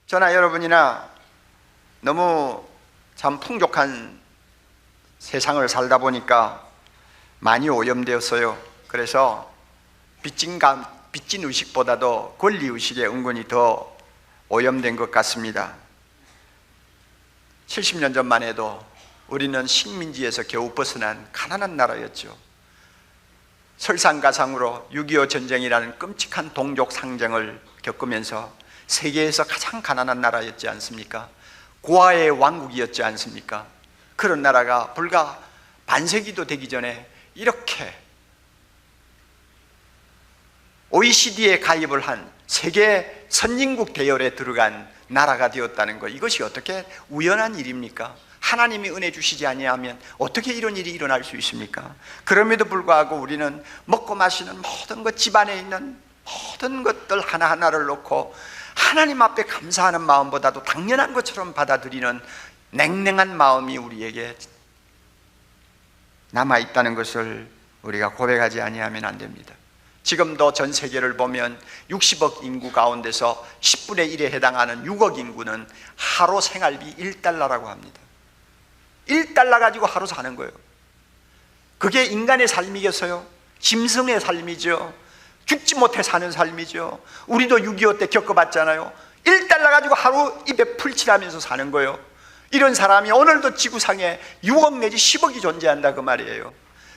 저나 여러분이나 너무 참 풍족한 세상을 살다 보니까 많이 오염되었어요. 그래서 빚진 의식보다도 권리의식에 은근히 더 오염된 것 같습니다. 70년 전만 해도 우리는 식민지에서 겨우 벗어난 가난한 나라였죠. 설상가상으로 6.25 전쟁이라는 끔찍한 동족 상정을 겪으면서 세계에서 가장 가난한 나라였지 않습니까? 고아의 왕국이었지 않습니까? 그런 나라가 불과 반세기도 되기 전에 이렇게 OECD에 가입을 한 세계 선진국 대열에 들어간 나라가 되었다는 것, 이것이 어떻게 우연한 일입니까? 하나님이 은혜 주시지 아니하면 어떻게 이런 일이 일어날 수 있습니까? 그럼에도 불구하고 우리는 먹고 마시는 모든 것, 집안에 있는 모든 것들 하나하나를 놓고 하나님 앞에 감사하는 마음보다도 당연한 것처럼 받아들이는 냉랭한 마음이 우리에게 남아있다는 것을 우리가 고백하지 아니하면 안 됩니다. 지금도 전 세계를 보면 60억 인구 가운데서 10분의 1에 해당하는 6억 인구는 하루 생활비 1달러라고 합니다. 1달러 가지고 하루 사는 거예요. 그게 인간의 삶이겠어요? 짐승의 삶이죠. 죽지 못해 사는 삶이죠. 우리도 6.25 때 겪어봤잖아요. 1달러 가지고 하루 입에 풀칠하면서 사는 거예요. 이런 사람이 오늘도 지구상에 6억 내지 10억이 존재한다 그 말이에요.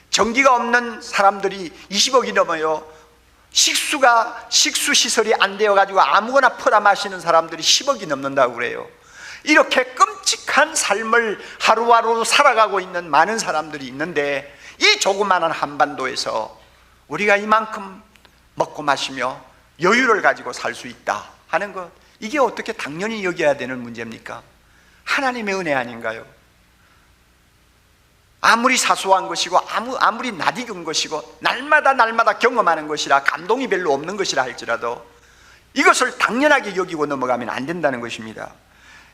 전기가 없는 사람들이 20억이 넘어요. 식수시설이 안 되어가지고 아무거나 퍼다 마시는 사람들이 10억이 넘는다고 그래요. 이렇게 끔찍한 삶을 하루하루 살아가고 있는 많은 사람들이 있는데, 이 조그마한 한반도에서 우리가 이만큼 먹고 마시며 여유를 가지고 살 수 있다 하는 것, 이게 어떻게 당연히 여겨야 되는 문제입니까? 하나님의 은혜 아닌가요? 아무리 사소한 것이고 아무리 낯익은 것이고 날마다 경험하는 것이라 감동이 별로 없는 것이라 할지라도 이것을 당연하게 여기고 넘어가면 안 된다는 것입니다.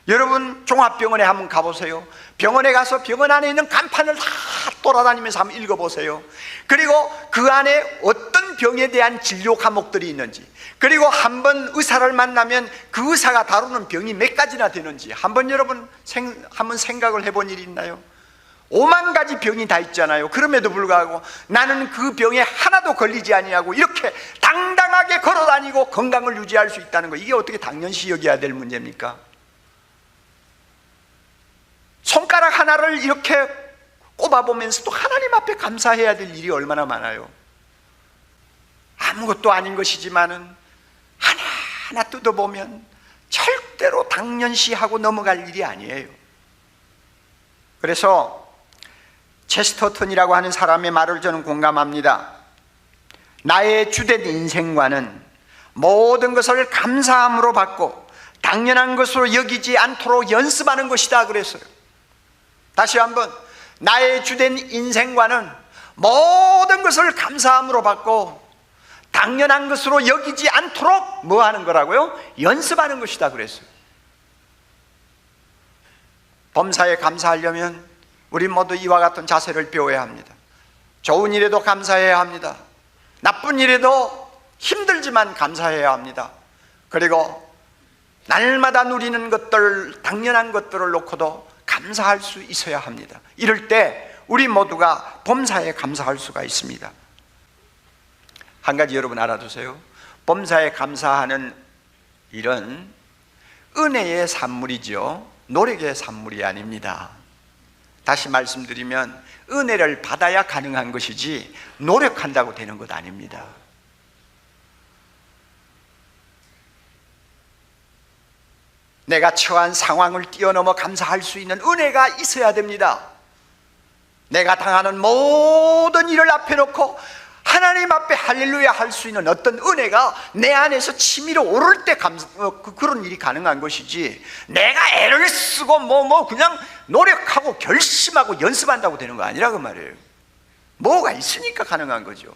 여러분, 종합병원에 한번 가보세요. 병원에 가서 병원 안에 있는 간판을 다 돌아다니면서 한번 읽어보세요. 그리고 그 안에 어떤 병에 대한 진료 과목들이 있는지, 그리고 한번 의사를 만나면 그 의사가 다루는 병이 몇 가지나 되는지 한번 여러분 한번 생각을 해본 일이 있나요? 5만 가지 병이 다 있잖아요. 그럼에도 불구하고 나는 그 병에 하나도 걸리지 아니하고 이렇게 당당하게 걸어다니고 건강을 유지할 수 있다는 거, 이게 어떻게 당연시 여겨야 될 문제입니까? 손가락 하나를 이렇게 꼽아보면서도 하나님 앞에 감사해야 될 일이 얼마나 많아요. 아무것도 아닌 것이지만은 하나하나 뜯어보면 절대로 당연시하고 넘어갈 일이 아니에요. 그래서 체스터턴이라고 하는 사람의 말을 저는 공감합니다. 나의 주된 인생관은 모든 것을 감사함으로 받고 당연한 것으로 여기지 않도록 연습하는 것이다 그랬어요. 다시 한번, 나의 주된 인생관은 모든 것을 감사함으로 받고 당연한 것으로 여기지 않도록 뭐 하는 거라고요? 연습하는 것이다 그랬어요. 범사에 감사하려면 우리 모두 이와 같은 자세를 배워야 합니다. 좋은 일에도 감사해야 합니다. 나쁜 일에도 힘들지만 감사해야 합니다. 그리고 날마다 누리는 것들, 당연한 것들을 놓고도 감사할 수 있어야 합니다. 이럴 때 우리 모두가 범사에 감사할 수가 있습니다. 한 가지 여러분 알아두세요. 범사에 감사하는 일은 은혜의 산물이죠, 노력의 산물이 아닙니다. 다시 말씀드리면 은혜를 받아야 가능한 것이지 노력한다고 되는 것 아닙니다. 내가 처한 상황을 뛰어넘어 감사할 수 있는 은혜가 있어야 됩니다. 내가 당하는 모든 일을 앞에 놓고 하나님 앞에 할렐루야 할 수 있는 어떤 은혜가 내 안에서 치밀어 오를 때 그런 일이 가능한 것이지, 내가 애를 쓰고 그냥 노력하고 결심하고 연습한다고 되는 거 아니라 그 말이에요. 뭐가 있으니까 가능한 거죠.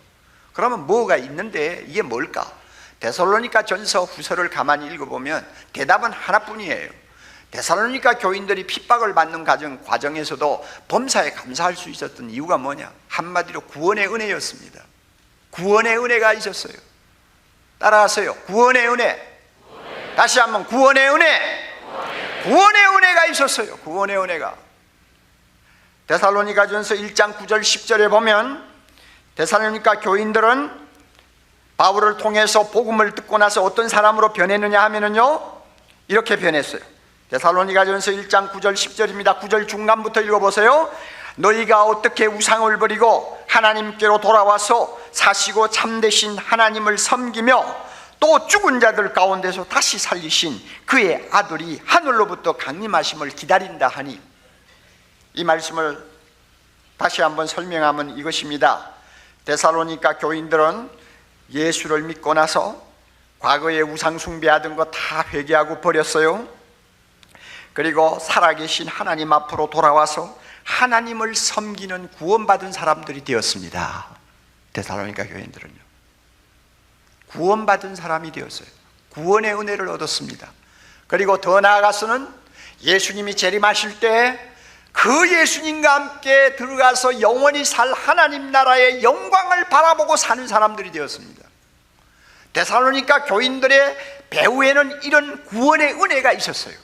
그러면 뭐가 있는데 이게 뭘까? 데살로니가 전서 후서를 가만히 읽어보면 대답은 하나뿐이에요. 데살로니가 교인들이 핍박을 받는 과정에서도 범사에 감사할 수 있었던 이유가 뭐냐? 한마디로 구원의 은혜였습니다. 구원의 은혜가 있었어요. 따라하세요. 구원의 은혜. 다시 한번 구원의 은혜. 구원의 은혜가 있었어요. 구원의 은혜가. 데살로니가전서 1장 9절 10절에 보면 데살로니가 교인들은 바울을 통해서 복음을 듣고 나서 어떤 사람으로 변했느냐 하면은요, 이렇게 변했어요. 데살로니가전서 1장 9절 10절입니다. 9절 중간부터 읽어보세요. 너희가 어떻게 우상을 버리고 하나님께로 돌아와서 사시고 참되신 하나님을 섬기며 또 죽은 자들 가운데서 다시 살리신 그의 아들이 하늘로부터 강림하심을 기다린다 하니, 이 말씀을 다시 한번 설명하면 이것입니다. 데살로니가 교인들은 예수를 믿고 나서 과거에 우상 숭배하던 거 다 회개하고 버렸어요. 그리고 살아계신 하나님 앞으로 돌아와서 하나님을 섬기는 구원받은 사람들이 되었습니다. 데살로니가 교인들은요, 구원받은 사람이 되었어요. 구원의 은혜를 얻었습니다. 그리고 더 나아가서는 예수님이 재림하실 때 그 예수님과 함께 들어가서 영원히 살 하나님 나라의 영광을 바라보고 사는 사람들이 되었습니다. 데살로니가 교인들의 배후에는 이런 구원의 은혜가 있었어요.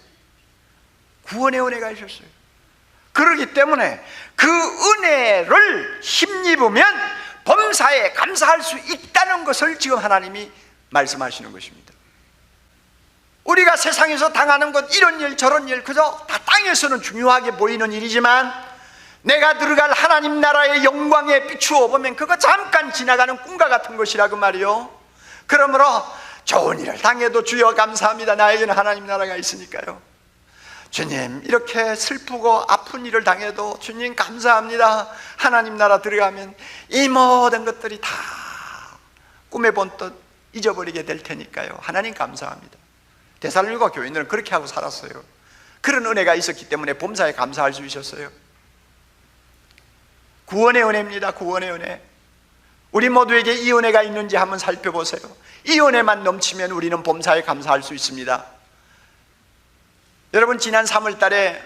구원의 은혜가 있었어요. 그렇기 때문에 그 은혜를 힘입으면 범사에 감사할 수 있다는 것을 지금 하나님이 말씀하시는 것입니다. 우리가 세상에서 당하는 것, 이런 일 저런 일, 그저 다 땅에서는 중요하게 보이는 일이지만 내가 들어갈 하나님 나라의 영광에 비추어 보면 그거 잠깐 지나가는 꿈과 같은 것이라고 말이요. 그러므로 좋은 일을 당해도 주여 감사합니다. 나에게는 하나님 나라가 있으니까요. 주님, 이렇게 슬프고 아픈 일을 당해도 주님 감사합니다. 하나님 나라 들어가면 이 모든 것들이 다 꿈에 본듯 잊어버리게 될 테니까요. 하나님 감사합니다. 데살로니가 교인들은 그렇게 하고 살았어요. 그런 은혜가 있었기 때문에 범사에 감사할 수 있었어요. 구원의 은혜입니다. 구원의 은혜. 우리 모두에게 이 은혜가 있는지 한번 살펴보세요. 이 은혜만 넘치면 우리는 범사에 감사할 수 있습니다. 여러분, 지난 3월 달에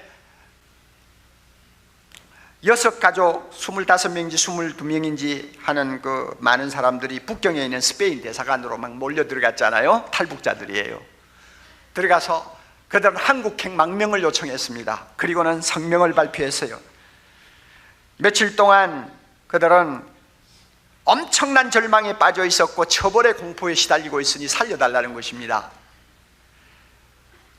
6가족 25명인지 22명인지 하는 그 많은 사람들이 북경에 있는 스페인 대사관으로 막 몰려 들어갔잖아요. 탈북자들이에요. 들어가서 그들은 한국행 망명을 요청했습니다. 그리고는 성명을 발표했어요. 며칠 동안 그들은 엄청난 절망에 빠져 있었고 처벌의 공포에 시달리고 있으니 살려달라는 것입니다.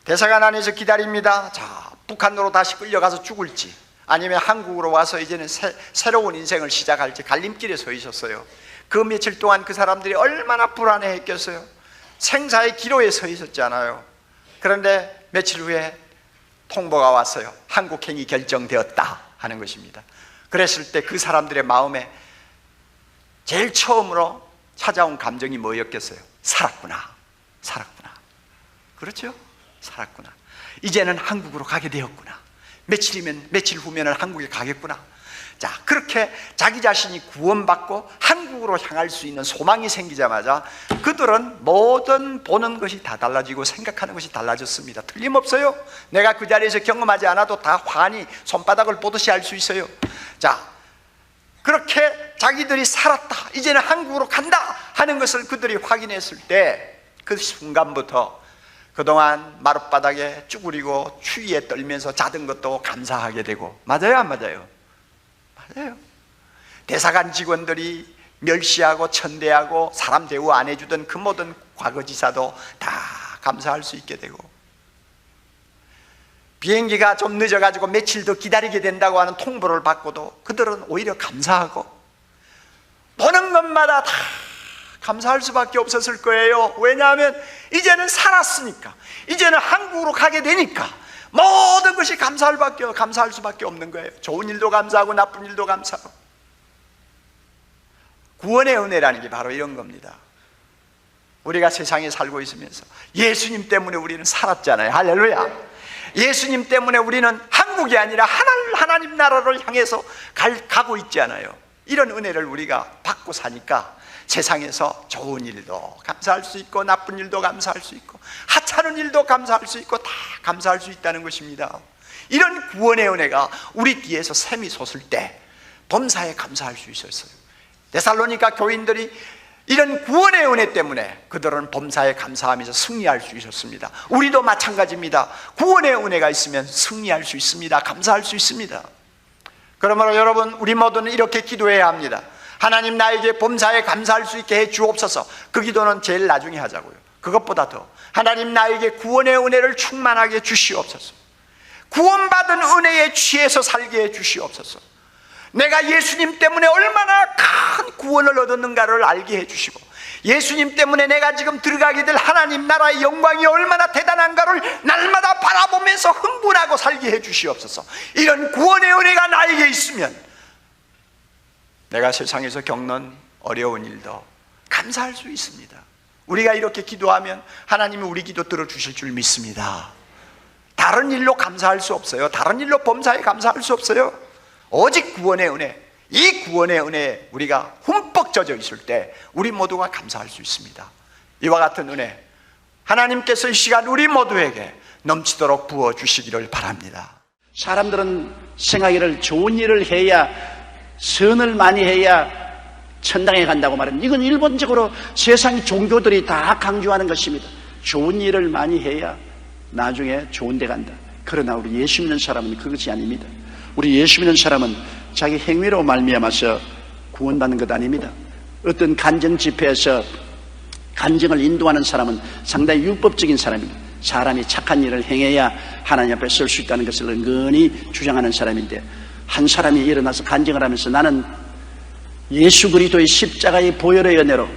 대사관 안에서 기다립니다. 자, 북한으로 다시 끌려가서 죽을지 아니면 한국으로 와서 이제는 새로운 인생을 시작할지 갈림길에 서 있었어요. 그 며칠 동안 그 사람들이 얼마나 불안해했겠어요. 생사의 기로에 서 있었잖아요. 그런데 며칠 후에 통보가 왔어요. 한국행이 결정되었다 하는 것입니다. 그랬을 때 그 사람들의 마음에 제일 처음으로 찾아온 감정이 뭐였겠어요? 살았구나, 살았구나. 그렇죠? 살았구나. 이제는 한국으로 가게 되었구나. 며칠 후면은 한국에 가겠구나. 자, 그렇게 자기 자신이 구원받고 한국으로 향할 수 있는 소망이 생기자마자 그들은 모든 보는 것이 다 달라지고 생각하는 것이 달라졌습니다. 틀림없어요. 내가 그 자리에서 경험하지 않아도 다 환히 손바닥을 보듯이 알 수 있어요. 자, 그렇게 자기들이 살았다, 이제는 한국으로 간다 하는 것을 그들이 확인했을 때 그 순간부터 그동안 마룻바닥에 쭈그리고 추위에 떨면서 자던 것도 감사하게 되고, 맞아요 안 맞아요? 맞아요. 대사관 직원들이 멸시하고 천대하고 사람 대우 안 해주던 그 모든 과거지사도 다 감사할 수 있게 되고, 비행기가 좀 늦어가지고 며칠 더 기다리게 된다고 하는 통보를 받고도 그들은 오히려 감사하고, 보는 것마다 다 감사할 수밖에 없었을 거예요. 왜냐하면 이제는 살았으니까, 이제는 한국으로 가게 되니까 모든 것이 감사할 수밖에 없는 거예요. 좋은 일도 감사하고 나쁜 일도 감사하고. 구원의 은혜라는 게 바로 이런 겁니다. 우리가 세상에 살고 있으면서 예수님 때문에 우리는 살았잖아요. 할렐루야. 예수님 때문에 우리는 한국이 아니라 하나님 나라를 향해서 가고 있잖아요. 이런 은혜를 우리가 받고 사니까 세상에서 좋은 일도 감사할 수 있고 나쁜 일도 감사할 수 있고 하찮은 일도 감사할 수 있고 다 감사할 수 있다는 것입니다. 이런 구원의 은혜가 우리 뒤에서 샘이 솟을 때 범사에 감사할 수 있었어요. 데살로니가 교인들이 이런 구원의 은혜 때문에 그들은 범사에 감사하면서 승리할 수 있었습니다. 우리도 마찬가지입니다. 구원의 은혜가 있으면 승리할 수 있습니다. 감사할 수 있습니다. 그러므로 여러분, 우리 모두는 이렇게 기도해야 합니다. 하나님, 나에게 범사에 감사할 수 있게 해 주옵소서. 그 기도는 제일 나중에 하자고요. 그것보다 더, 하나님, 나에게 구원의 은혜를 충만하게 주시옵소서. 구원받은 은혜에 취해서 살게 해 주시옵소서. 내가 예수님 때문에 얼마나 큰 구원을 얻었는가를 알게 해주시고, 예수님 때문에 내가 지금 들어가게 될 하나님 나라의 영광이 얼마나 대단한가를 날마다 바라보면서 흥분하고 살게 해주시옵소서. 이런 구원의 은혜가 나에게 있으면 내가 세상에서 겪는 어려운 일도 감사할 수 있습니다. 우리가 이렇게 기도하면 하나님이 우리 기도 들어주실 줄 믿습니다. 다른 일로 감사할 수 없어요. 다른 일로 범사에 감사할 수 없어요. 오직 구원의 은혜, 이 구원의 은혜에 우리가 흠뻑 젖어 있을 때 우리 모두가 감사할 수 있습니다. 이와 같은 은혜 하나님께서 이 시간 우리 모두에게 넘치도록 부어주시기를 바랍니다. 사람들은 생각하기를 좋은 일을 해야, 선을 많이 해야 천당에 간다고 말합니다. 이건 일본적으로 세상 종교들이 다 강조하는 것입니다. 좋은 일을 많이 해야 나중에 좋은 데 간다. 그러나 우리 예수 믿는 사람은 그것이 아닙니다. 우리 예수 믿는 사람은 자기 행위로 말미암아서 구원받는 것 아닙니다. 어떤 간증 집회에서 간증을 인도하는 사람은 상당히 율법적인 사람입니다. 사람이 착한 일을 행해야 하나님 앞에 설 수 있다는 것을 은근히 주장하는 사람인데, 한 사람이 일어나서 간증을 하면서 나는 예수 그리스도의 십자가의 보혈의 은혜로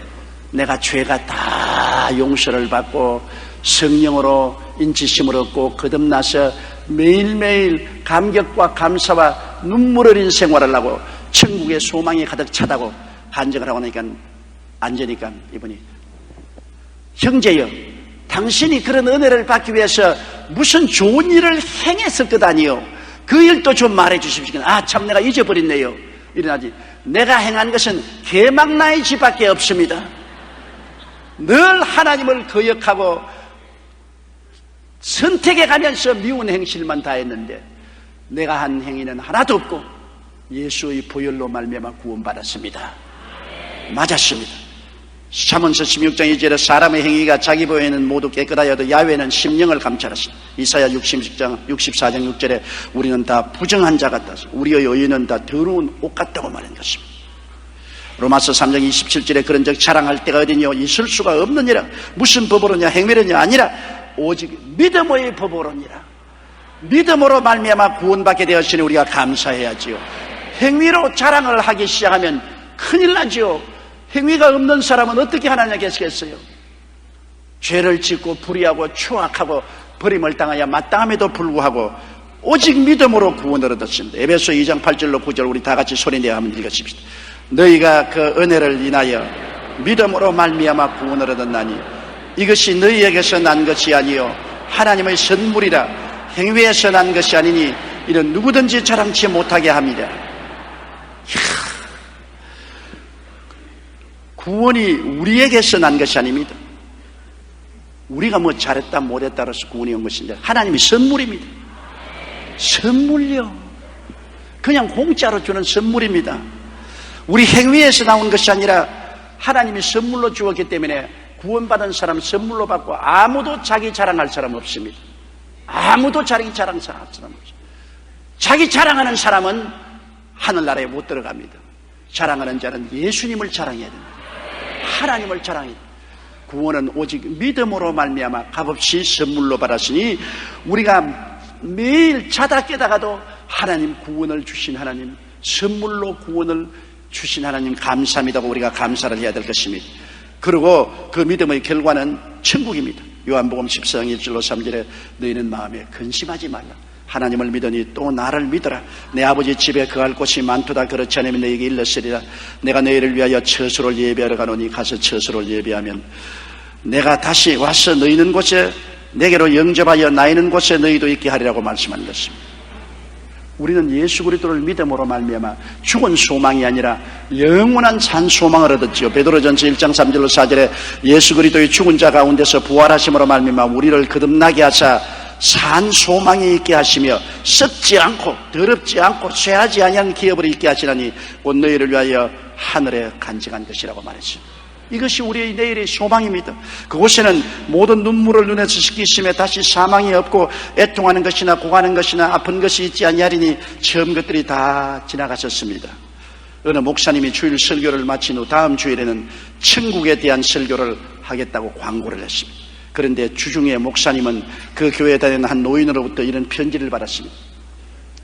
내가 죄가 다 용서를 받고 성령으로 인치심을 얻고 거듭나서 매일매일 감격과 감사와 눈물 어린 생활을 하고 천국의 소망이 가득 차다고 간증을 하고 나니까 앉으니까 이분이, 형제여, 당신이 그런 은혜를 받기 위해서 무슨 좋은 일을 행했을 것 아니요? 그 일도 좀 말해 주십시오. 아, 참 내가 잊어버렸네요. 이러나지, 내가 행한 것은 개막나의 집밖에 없습니다. 늘 하나님을 거역하고 선택해 가면서 미운 행실만 다 했는데 내가 한 행위는 하나도 없고 예수의 보혈로 말미암아 구원받았습니다. 맞았습니다. 잠언서 16장 2절에 사람의 행위가 자기 보에는 모두 깨끗하여도 야훼는 심령을 감찰하시다. 이사야 64장 6절에 우리는 다 부정한 자 같아서 우리의 의인은 다 더러운 옷 같다고 말한 것입니다. 로마서 3장 27절에 그런즉 자랑할 때가 어디뇨? 있을 수가 없느니라. 무슨 법으로냐? 행위로냐? 아니라 오직 믿음의 법으로니라. 믿음으로 말미암아 구원받게 되었으니 우리가 감사해야지요. 행위로 자랑을 하기 시작하면 큰일 나지요. 행위가 없는 사람은 어떻게 하나님 계시겠어요? 죄를 짓고 불의하고 추악하고 버림을 당하여 마땅함에도 불구하고 오직 믿음으로 구원을 얻었습니다. 에베소 2장 8절로 9절 우리 다 같이 소리내어 한번 읽으십시다. 너희가 그 은혜를 인하여 믿음으로 말미암아 구원을 얻었나니 이것이 너희에게서 난 것이 아니요 하나님의 선물이라. 행위에서 난 것이 아니니 이는 누구든지 자랑치 못하게 합니다. 구원이 우리에게서 난 것이 아닙니다. 우리가 뭐 잘했다 못했다라서 구원이 온 것인데 하나님의 선물입니다. 선물요. 그냥 공짜로 주는 선물입니다. 우리 행위에서 나온 것이 아니라 하나님이 선물로 주었기 때문에 구원받은 사람 선물로 받고 아무도 자기 자랑할 사람 없습니다. 아무도 자기 자랑할 사람 없습니다. 자기 자랑하는 사람은 하늘나라에 못 들어갑니다. 자랑하는 자는 예수님을 자랑해야 됩니다. 하나님을 자랑해야 됩니다. 구원은 오직 믿음으로 말미암아 값없이 선물로 받았으니 우리가 매일 자다 깨다가도 하나님 구원을 주신 하나님, 선물로 구원을 주신 하나님 감사합니다고 우리가 감사를 해야 될 것입니다. 그리고 그 믿음의 결과는 천국입니다. 요한복음 14장 1절로 3절에 너희는 마음에 근심하지 말라. 하나님을 믿으니 또 나를 믿어라. 내 아버지 집에 거할 곳이 많도다. 그렇지 않으면 너희에게 일렀으리라. 내가 너희를 위하여 처소를 예비하러 가노니 가서 처소를 예비하면 내가 다시 와서 너희 있는 곳에 내게로 영접하여 나 있는 곳에 너희도 있게 하리라고 말씀하는 것입니다. 우리는 예수 그리스도를 믿음으로 말미암아 죽은 소망이 아니라 영원한 산 소망을 얻었지요. 베드로전서 1장 3절로 4절에 예수 그리스도의 죽은 자 가운데서 부활하심으로 말미암아 우리를 거듭나게 하사 산 소망이 있게 하시며 썩지 않고 더럽지 않고 쇠하지 아니한 기업을 있게 하시나니 곧 너희를 위하여 하늘에 간직한 것이라고 말했습니다. 이것이 우리의 내일의 소망입니다. 그곳에는 모든 눈물을 눈에서 씻기심에 다시 사망이 없고 애통하는 것이나 고가는 것이나 아픈 것이 있지 아니하리니 처음 것들이 다 지나갔었습니다. 어느 목사님이 주일 설교를 마친 후 다음 주일에는 천국에 대한 설교를 하겠다고 광고를 했습니다. 그런데 주중에 목사님은 그 교회에 다니는 한 노인으로부터 이런 편지를 받았습니다.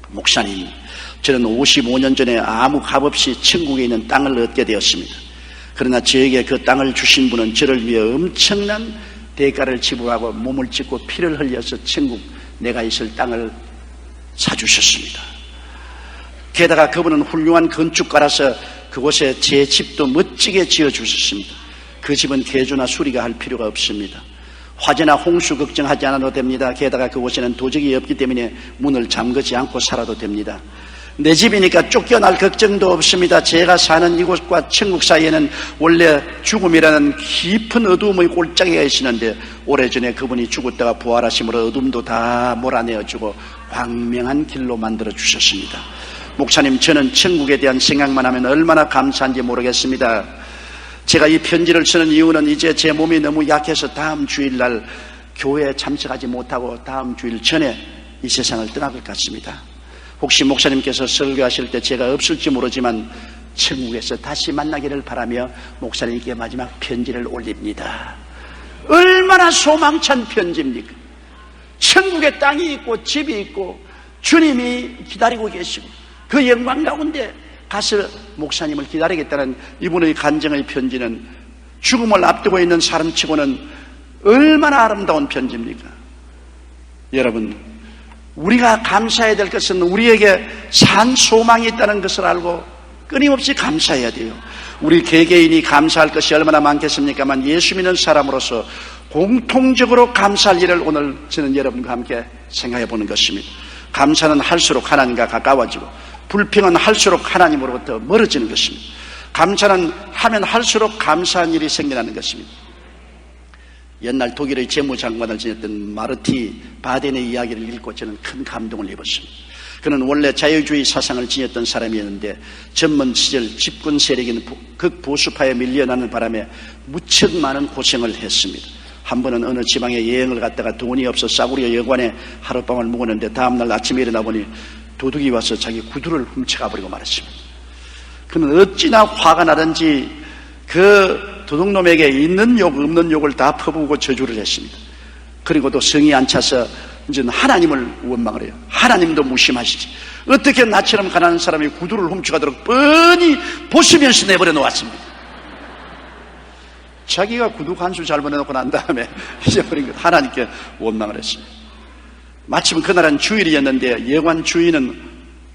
목사님, 저는 55년 전에 아무 값 없이 천국에 있는 땅을 얻게 되었습니다. 그러나 저에게 그 땅을 주신 분은 저를 위해 엄청난 대가를 지불하고 몸을 찢고 피를 흘려서 천국 내가 있을 땅을 사주셨습니다. 게다가 그분은 훌륭한 건축가라서 그곳에 제 집도 멋지게 지어주셨습니다. 그 집은 개조나 수리가 할 필요가 없습니다. 화재나 홍수 걱정하지 않아도 됩니다. 게다가 그곳에는 도적이 없기 때문에 문을 잠그지 않고 살아도 됩니다. 내 집이니까 쫓겨날 걱정도 없습니다. 제가 사는 이곳과 천국 사이에는 원래 죽음이라는 깊은 어두움의 골짜기가 있었는데 오래전에 그분이 죽었다가 부활하심으로 어둠도 다 몰아내어주고 광명한 길로 만들어 주셨습니다. 목사님, 저는 천국에 대한 생각만 하면 얼마나 감사한지 모르겠습니다. 제가 이 편지를 쓰는 이유는 이제 제 몸이 너무 약해서 다음 주일날 교회에 참석하지 못하고 다음 주일 전에 이 세상을 떠날 것 같습니다. 혹시 목사님께서 설교하실 때 제가 없을지 모르지만 천국에서 다시 만나기를 바라며 목사님께 마지막 편지를 올립니다. 얼마나 소망찬 편지입니까? 천국에 땅이 있고 집이 있고 주님이 기다리고 계시고 그 영광 가운데 가서 목사님을 기다리겠다는 이분의 간증의 편지는 죽음을 앞두고 있는 사람치고는 얼마나 아름다운 편지입니까? 여러분, 우리가 감사해야 될 것은 우리에게 산 소망이 있다는 것을 알고 끊임없이 감사해야 돼요. 우리 개개인이 감사할 것이 얼마나 많겠습니까만 예수 믿는 사람으로서 공통적으로 감사할 일을 오늘 저는 여러분과 함께 생각해 보는 것입니다. 감사는 할수록 하나님과 가까워지고 불평은 할수록 하나님으로부터 멀어지는 것입니다. 감사는 하면 할수록 감사한 일이 생겨나는 것입니다. 옛날 독일의 재무장관을 지냈던 마르티 바덴의 이야기를 읽고 저는 큰 감동을 입었습니다. 그는 원래 자유주의 사상을 지녔던 사람이었는데 전문 시절 집권 세력인 극보수파에 밀려나는 바람에 무척 많은 고생을 했습니다. 한 번은 어느 지방에 여행을 갔다가 돈이 없어 싸구려 여관에 하룻밤을 묵었는데 다음날 아침에 일어나 보니 도둑이 와서 자기 구두를 훔쳐가 버리고 말았습니다. 그는 어찌나 화가 나든지 그 도둑놈에게 있는 욕 없는 욕을 다 퍼부고 저주를 했습니다. 그리고도 성이 안 차서 이제 하나님을 원망을 해요. 하나님도 무심하시지. 어떻게 나처럼 가난한 사람이 구두를 훔쳐가도록 뻔히 보시면서 내버려 놓았습니다. 자기가 구두 한 수 잘못해놓고 난 다음에 잊어버린 것 하나님께 원망을 했습니다. 마침 그날은 주일이었는데 여관 주인은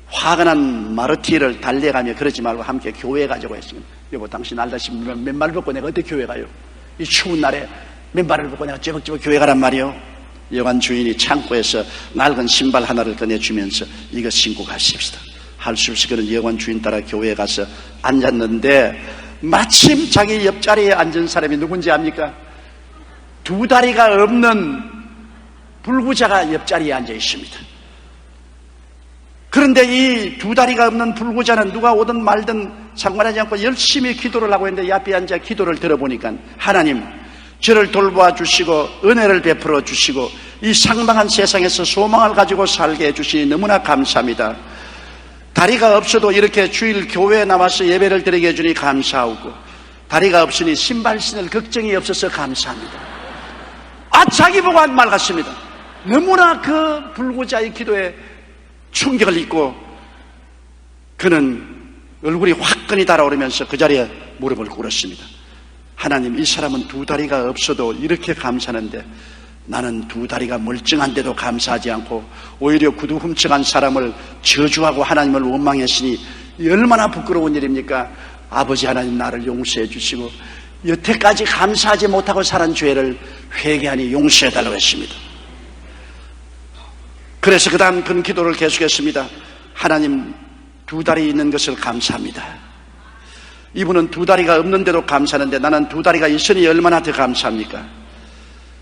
화가 난 마르티를 달래가며 그러지 말고 함께 교회에 가자고 했습니다. 여보, 당신 알다시피 맨발을 벗고 내가 어떻게 교회 가요? 이 추운 날에 맨발을 벗고 내가 쩌벅쩌벅 교회 가란 말이요. 여관 주인이 창고에서 낡은 신발 하나를 꺼내주면서 이거 신고 가십시다. 할 수 없이 그는 여관 주인 따라 교회에 가서 앉았는데 마침 자기 옆자리에 앉은 사람이 누군지 압니까? 두 다리가 없는 불구자가 옆자리에 앉아 있습니다. 그런데 이 두 다리가 없는 불구자는 누가 오든 말든 상관하지 않고 열심히 기도를 하고 있는데 옆에 앉아 기도를 들어보니까 하나님, 저를 돌보아 주시고 은혜를 베풀어 주시고 이 상방한 세상에서 소망을 가지고 살게 해주시니 너무나 감사합니다. 다리가 없어도 이렇게 주일 교회에 나와서 예배를 드리게 해주니 감사하고 다리가 없으니 신발 신을 걱정이 없어서 감사합니다. 자기 보고 한 말 같습니다. 너무나 그 불구자의 기도에 충격을 입고 그는 얼굴이 화끈히 달아오르면서 그 자리에 무릎을 꿇었습니다. 하나님, 이 사람은 두 다리가 없어도 이렇게 감사하는데 나는 두 다리가 멀쩡한데도 감사하지 않고 오히려 구두 훔쳐간 사람을 저주하고 하나님을 원망했으니 얼마나 부끄러운 일입니까? 아버지 하나님, 나를 용서해 주시고 여태까지 감사하지 못하고 살은 죄를 회개하니 용서해 달라고 했습니다. 그래서 그 다음 그는 기도를 계속했습니다. 하나님, 두 다리 있는 것을 감사합니다. 이분은 두 다리가 없는데도 감사하는데 나는 두 다리가 있으니 얼마나 더 감사합니까?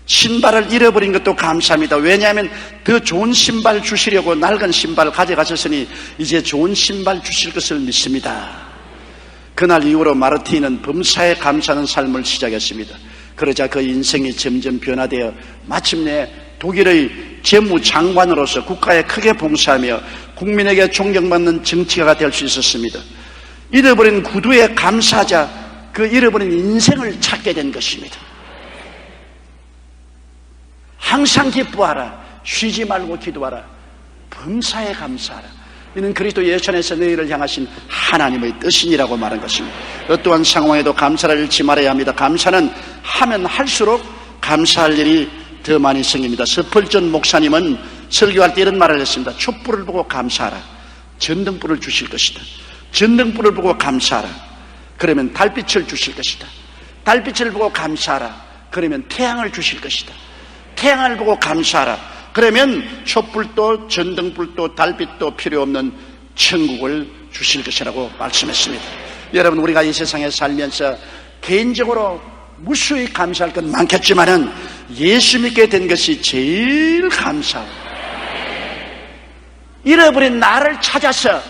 신발을 잃어버린 것도 감사합니다. 왜냐하면 더 좋은 신발 주시려고 낡은 신발을 가져가셨으니 이제 좋은 신발 주실 것을 믿습니다. 그날 이후로 마르티는 범사에 감사하는 삶을 시작했습니다. 그러자 그 인생이 점점 변화되어 마침내 독일의 재무장관으로서 국가에 크게 봉사하며 국민에게 존경받는 정치가가 될 수 있었습니다. 잃어버린 구두에 감사하자 그 잃어버린 인생을 찾게 된 것입니다. 항상 기뻐하라. 쉬지 말고 기도하라. 범사에 감사하라. 이는 그리스도 예수 안에서 너희를 향하신 하나님의 뜻이니라고 말한 것입니다. 어떠한 상황에도 감사를 잃지 말아야 합니다. 감사는 하면 할수록 감사할 일이 더 많이 생깁니다. 서펄전 목사님은 설교할 때 이런 말을 했습니다. 촛불을 보고 감사하라. 전등불을 주실 것이다. 전등불을 보고 감사하라. 그러면 달빛을 주실 것이다. 달빛을 보고 감사하라. 그러면 태양을 주실 것이다. 태양을 보고 감사하라. 그러면 촛불도 전등불도 달빛도 필요 없는 천국을 주실 것이라고 말씀했습니다. 여러분, 우리가 이 세상에 살면서 개인적으로 무수히 감사할 건 많겠지만은 예수 믿게 된 것이 제일 감사하고, 잃어버린 나를 찾아서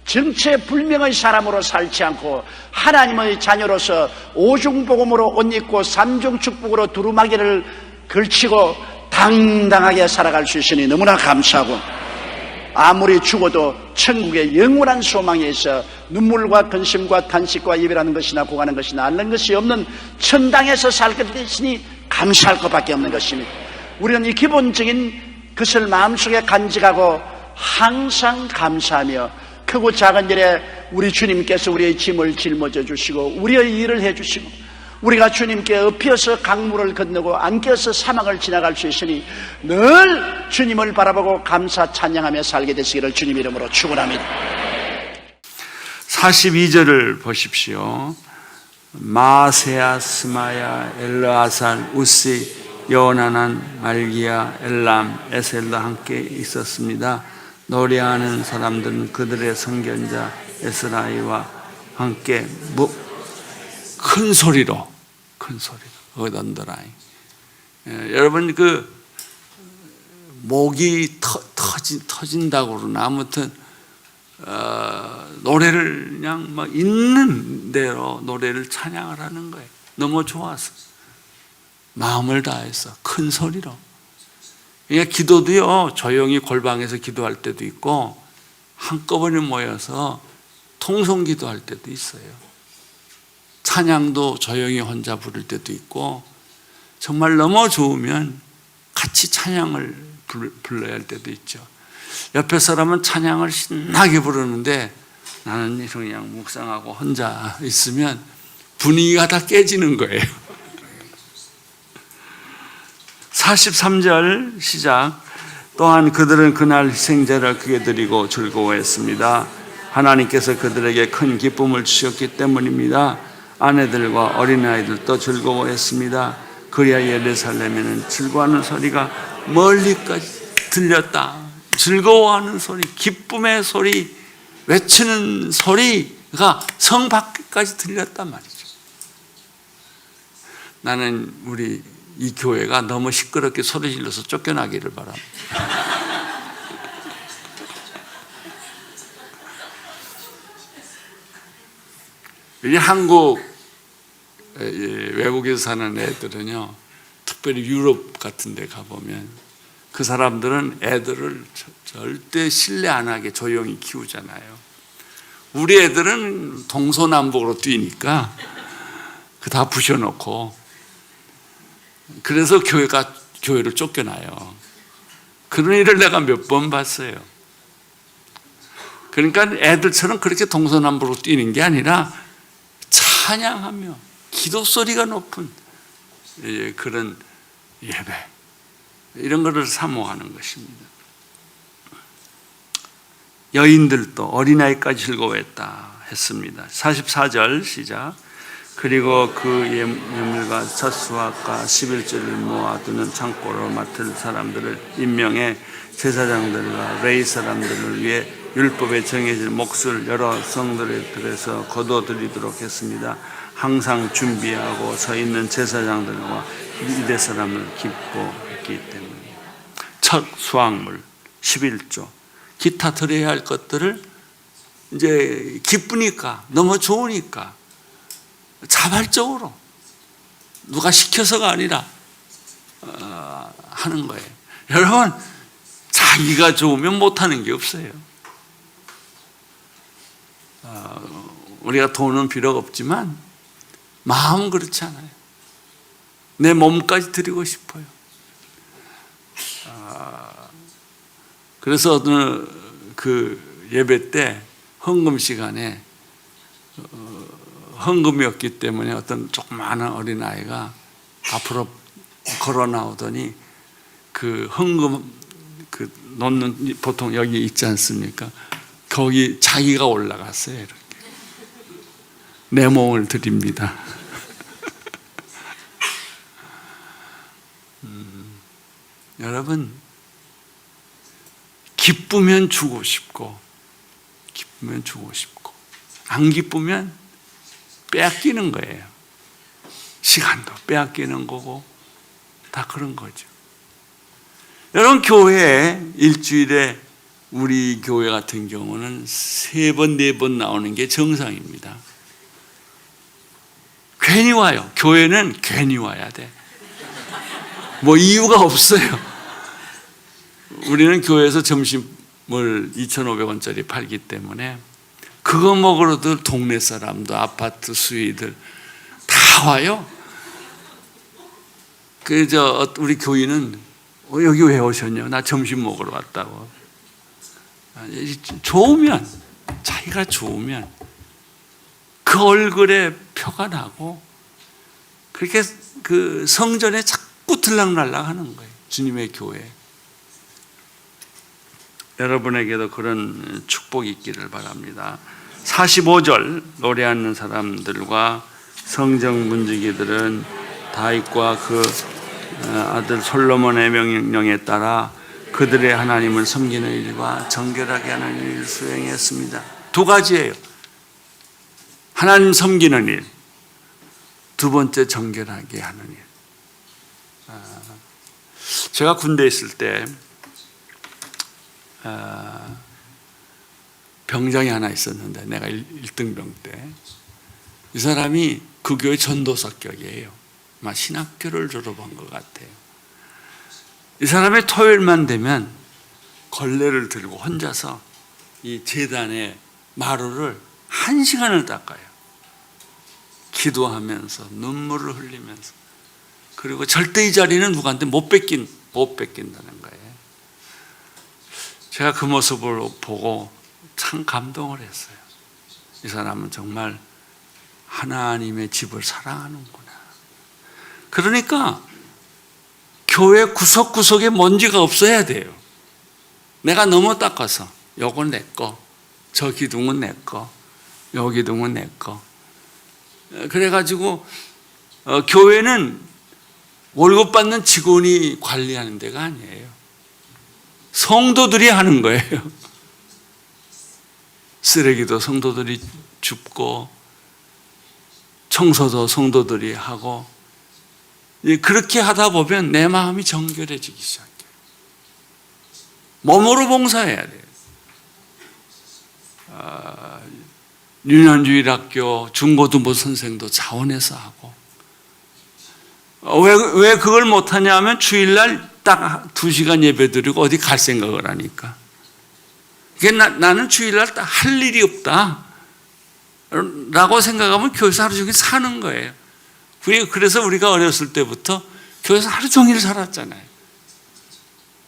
정체불명의 사람으로 살지 않고 하나님의 자녀로서 오중복음으로 옷 입고 삼중축복으로 두루마기를 걸치고 당당하게 살아갈 수 있으니 너무나 감사하고, 아무리 죽어도 천국의 영원한 소망에 있어 눈물과 근심과 탄식과 이별하는 것이나 고가는 것이나 앓는 것이 없는 천당에서 살 것이니 감사할 것밖에 없는 것입니다. 우리는 이 기본적인 것을 마음속에 간직하고 항상 감사하며 크고 작은 일에 우리 주님께서 우리의 짐을 짊어져 주시고 우리의 일을 해주시고, 우리가 주님께 엎혀서 강물을 건너고 안겨서 사막을 지나갈 수 있으니 늘 주님을 바라보고 감사 찬양하며 살게 되시기를 주님 이름으로 축원합니다. 42절을 보십시오. 마세야 스마야 엘르아산 우시 여호나난 말기야 엘람 에셀도 함께 있었습니다. 노래하는 사람들은 그들의 선견자 에스라이와 함께 큰 소리로 어던더라이. 여러분, 그 목이 터진다고 그러나 아무튼 노래를 그냥 막 있는 대로 노래를 찬양을 하는 거예요. 너무 좋아서 마음을 다해서 큰 소리로. 그러니까 기도도요, 조용히 골방에서 기도할 때도 있고 한꺼번에 모여서 통성 기도할 때도 있어요. 찬양도 조용히 혼자 부를 때도 있고, 정말 너무 좋으면 같이 찬양을 불러야 할 때도 있죠. 옆에 사람은 찬양을 신나게 부르는데 나는 그냥 묵상하고 혼자 있으면 분위기가 다 깨지는 거예요. 43절 시작. 또한 그들은 그날 희생제를 크게 드리고 즐거워했습니다. 하나님께서 그들에게 큰 기쁨을 주셨기 때문입니다. 아내들과 어린아이들도 즐거워했습니다. 그리하 예루살렘에는 즐거워하는 소리가 멀리까지 들렸다. 즐거워하는 소리, 기쁨의 소리, 외치는 소리가 성 밖까지 들렸단 말이죠. 나는 우리 이 교회가 너무 시끄럽게 소리 질러서 쫓겨나기를 바랍니다. 이 한국 외국에서 사는 애들은요, 특별히 유럽 같은 데 가보면 그 사람들은 애들을 절대 신뢰 안 하게 조용히 키우잖아요. 우리 애들은 동서남북으로 뛰니까 그 다 부셔놓고, 그래서 교회를 쫓겨나요. 그런 일을 내가 몇 번 봤어요. 그러니까 애들처럼 그렇게 동서남북으로 뛰는 게 아니라 찬양하며 기도 소리가 높은 그런 예배, 이런 것을 사모하는 것입니다. 여인들도 어린아이까지 즐거워했다 했습니다. 44절 시작. 그리고 그 예물과 젖수확과 11조를 모아두는 창고로 맡을 사람들을 임명해 제사장들과 레위 사람들을 위해 율법에 정해질 몫을 여러 성들에서 거둬들이도록 했습니다. 항상 준비하고 서 있는 제사장들과 유대 사람을 기뻐했기 때문에 첫 수확물 11조, 기타 드려야 할 것들을 이제 기쁘니까, 너무 좋으니까 자발적으로 누가 시켜서가 아니라 하는 거예요. 여러분, 자기가 좋으면 못하는 게 없어요. 우리가 돈은 필요가 없지만 마음은 그렇지 않아요. 내 몸까지 드리고 싶어요. 그래서 어느 그 예배 때 헌금 시간에 헌금이 없기 때문에 어떤 조그마한 어린아이가 앞으로 걸어 나오더니 그 헌금 그 놓는 보통 여기 있지 않습니까? 거기 자기가 올라갔어요. 이렇게. 내 몸을 드립니다. 여러분, 기쁘면 주고 싶고, 기쁘면 주고 싶고, 안 기쁘면 빼앗기는 거예요. 시간도 빼앗기는 거고, 다 그런 거죠. 여러분, 교회에 일주일에 우리 교회 같은 경우는 3번, 4번 나오는 게 정상입니다. 괜히 와요. 교회는 괜히 와야 돼. 뭐 이유가 없어요. 우리는 교회에서 점심을 2,500원짜리 팔기 때문에 그거 먹으러도 동네 사람도 아파트 수위들 다 와요. 우리 교인은 여기 왜 오셨냐? 나 점심 먹으러 왔다고. 좋으면, 자기가 좋으면 그 얼굴에 표가 나고 그렇게 그 성전에 자꾸 들락날락 하는 거예요. 주님의 교회. 여러분에게도 그런 축복이 있기를 바랍니다. 45절 노래하는 사람들과 성정 문지기들은 다윗과 그 아들 솔로몬의 명령에 따라 그들의 하나님을 섬기는 일과 정결하게 하는 일을 수행했습니다. 2가지예요. 하나님 섬기는 일, 2번째 정결하게 하는 일. 제가 군대에 있을 때 병장이 하나 있었는데, 내가 1등병 때 이 사람이 그 교회 전도사격이에요. 아마 신학교를 졸업한 것 같아요. 이 사람이 토요일만 되면 걸레를 들고 혼자서 이 제단의 마루를 1시간을 닦아요. 기도하면서 눈물을 흘리면서. 그리고 절대 이 자리는 누구한테 못 뺏긴다는 거예요. 제가 그 모습을 보고 참 감동을 했어요. 이 사람은 정말 하나님의 집을 사랑하는구나. 그러니까 교회 구석구석에 먼지가 없어야 돼요. 내가 너무 닦아서 요건 내 거, 저 기둥은 내 거, 요 기둥은 내 거. 그래가지고 교회는 월급 받는 직원이 관리하는 데가 아니에요. 성도들이 하는 거예요. 쓰레기도 성도들이 줍고 청소도 성도들이 하고, 그렇게 하다 보면 내 마음이 정결해지기 시작해요. 몸으로 봉사해야 돼요. 유년주일학교 중고등부 선생도 자원해서 하고. 왜 그걸 못하냐 하면 주일날 딱 2시간 예배 드리고 어디 갈 생각을 하니까. 나는 주일날 딱 할 일이 없다 라고 생각하면 교회에서 하루 종일 사는 거예요. 그래서 우리가 어렸을 때부터 교회에서 하루 종일 살았잖아요.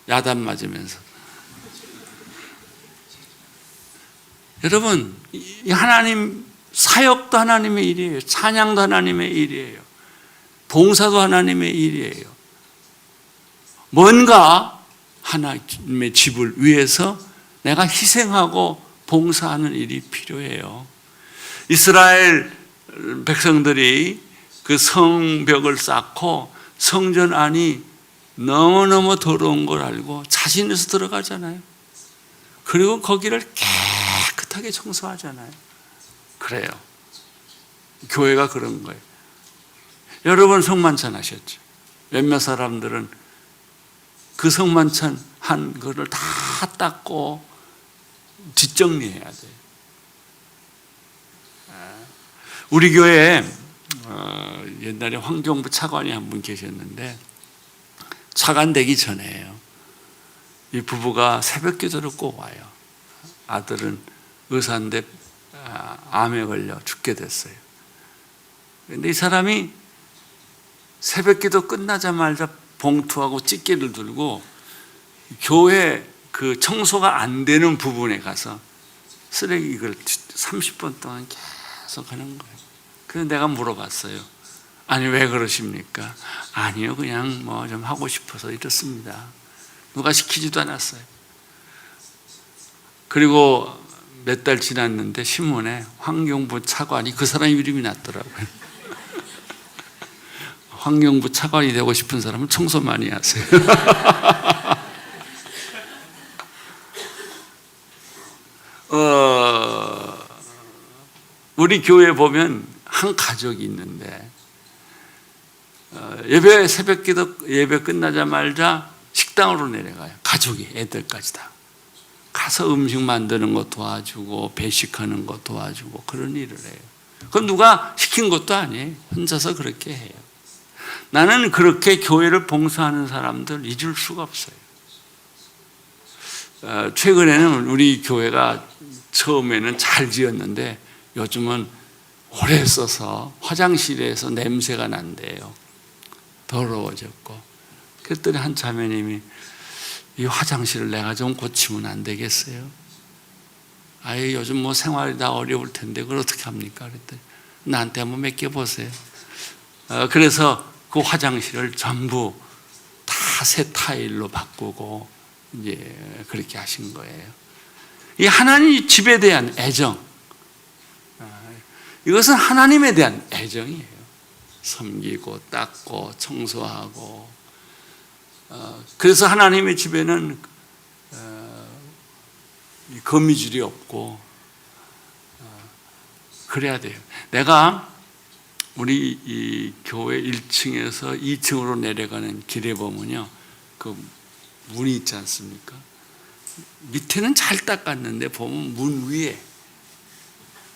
야단 맞으면서. 여러분, 하나님 사역도 하나님의 일이에요. 찬양도 하나님의 일이에요. 봉사도 하나님의 일이에요. 뭔가 하나님의 집을 위해서 내가 희생하고 봉사하는 일이 필요해요. 이스라엘 백성들이 그 성벽을 쌓고 성전 안이 너무너무 더러운 걸 알고 자신에서 들어가잖아요. 그리고 거기를 깨끗하게 청소하잖아요. 그래요. 교회가 그런 거예요. 여러분 성만찬 하셨죠? 몇몇 사람들은 그 성만찬 한 거를 다 닦고 뒷정리해야 돼요. 우리 교회에 옛날에 환경부 차관이 한 분 계셨는데 차관 되기 전에요. 이 부부가 새벽 기도를 꼭 와요. 아들은 의사인데 암에 걸려 죽게 됐어요. 그런데 이 사람이 새벽 기도 끝나자마자 봉투하고 집게를 들고 교회 그 청소가 안 되는 부분에 가서 쓰레기 이걸 30분 동안 계속 하는 거예요. 그래서 내가 물어봤어요. 아니 왜 그러십니까? 아니요 그냥 뭐 좀 하고 싶어서 이렇습니다. 누가 시키지도 않았어요. 그리고 몇 달 지났는데 신문에 환경부 차관이 그 사람 이름이 났더라고요. 환경부 차관이 되고 싶은 사람은 청소 많이 하세요. 우리 교회에 보면 한 가족이 있는데 예배 새벽 기도 예배 끝나자마자 식당으로 내려가요. 가족이 애들까지 다 가서 음식 만드는 거 도와주고 배식하는 거 도와주고 그런 일을 해요. 그건 누가 시킨 것도 아니에요. 혼자서 그렇게 해요. 나는 그렇게 교회를 봉사하는 사람들 잊을 수가 없어요. 최근에는 우리 교회가 처음에는 잘 지었는데 요즘은 오래 써서 화장실에서 냄새가 난대요. 더러워졌고. 그랬더니 한 자매님이 이 화장실을 내가 좀 고치면 안 되겠어요? 아예 요즘 뭐 생활이 다 어려울 텐데 그걸 어떻게 합니까? 그랬더니 나한테 한번 맡겨보세요. 그래서 그 화장실을 전부 다 새 타일로 바꾸고 이제 그렇게 하신 거예요. 이 하나님 집에 대한 애정, 이것은 하나님에 대한 애정이에요. 섬기고 닦고 청소하고. 그래서 하나님의 집에는 거미줄이 없고 그래야 돼요. 내가 우리 이 교회 1층에서 2층으로 내려가는 길에 보면요, 그 문이 있지 않습니까? 밑에는 잘 닦았는데 보면 문 위에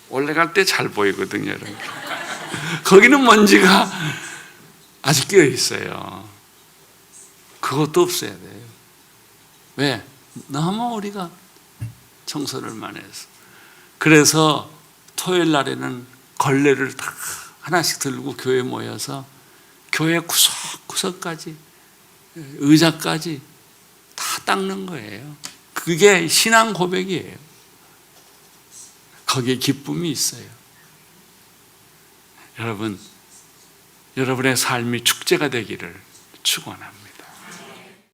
올라갈 때 잘 보이거든요, 여러분. 거기는 먼지가 아직 끼어 있어요. 그것도 없어야 돼요. 왜? 너무 우리가 청소를 많이 해서. 그래서 토요일 날에는 걸레를 다 하나씩 들고 교회에 모여서 교회 구석구석까지 의자까지 다 닦는 거예요. 그게 신앙 고백이에요. 거기에 기쁨이 있어요. 여러분, 여러분의 삶이 축제가 되기를 축원합니다.